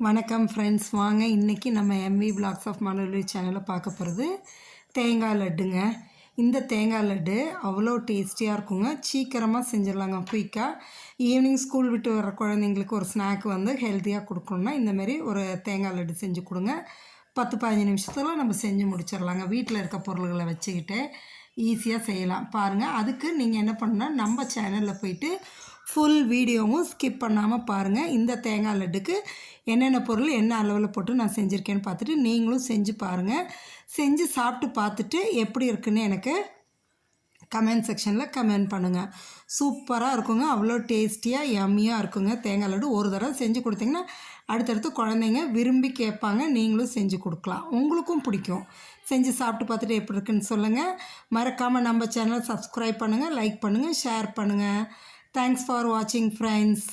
வணக்கம் ஃப்ரெண்ட்ஸ், வாங்க இன்றைக்கி நம்ம எம்வி விலாக்ஸ் ஆஃப் மலர்விழி சேனலில் பார்க்க போகிறது தேங்காய் லட்டுங்க. இந்த தேங்காய் லட்டு அவ்வளோ டேஸ்டியாக இருக்குங்க. சீக்கிரமாக செஞ்சிடலாங்க, குயிக்காக. ஈவினிங் ஸ்கூல் விட்டு வர குழந்தைங்களுக்கு ஒரு ஸ்நாக் ஹெல்த்தியாக கொடுக்கணுன்னா இந்தமாரி ஒரு தேங்காய் லட்டு செஞ்சு கொடுங்க. 10-15 நிமிஷத்தில் நம்ம செஞ்சு முடிச்சிடலாங்க. வீட்டில் இருக்க பொருள்களை வச்சுக்கிட்டு ஈஸியாக செய்யலாம். பாருங்கள், அதுக்கு நீங்கள் என்ன பண்ணால் நம்ம சேனலில் போயிட்டு ஃபுல் வீடியோவும் ஸ்கிப் பண்ணாமல் பாருங்கள். இந்த தேங்காய் லட்டுக்கு என்னென்ன பொருள் என்ன அளவில் போட்டு நான் செஞ்சுருக்கேன்னு பார்த்துட்டு நீங்களும் செஞ்சு பாருங்கள். செஞ்சு சாப்பிட்டு பார்த்துட்டு எப்படி இருக்குன்னு எனக்கு கமெண்ட் செக்ஷனில் கமெண்ட் பண்ணுங்கள். சூப்பராக இருக்குங்க, அவ்வளோ டேஸ்டியாக யம்மியாக இருக்குங்க தேங்காய் லட்டு. ஒரு தடவை செஞ்சு கொடுத்தீங்கன்னா அடுத்தடுத்து குழந்தைங்க விரும்பி கேட்பாங்க. நீங்களும் செஞ்சு கொடுக்கலாம், உங்களுக்கும் பிடிக்கும். செஞ்சு சாப்பிட்டு பார்த்துட்டு எப்படி இருக்குன்னு சொல்லுங்கள். மறக்காமல் நம்ம சேனலை சப்ஸ்கிரைப் பண்ணுங்கள், லைக் பண்ணுங்கள், ஷேர் பண்ணுங்கள். தேங்க்ஸ் ஃபார் வாட்சிங் ஃப்ரெண்ட்ஸ்.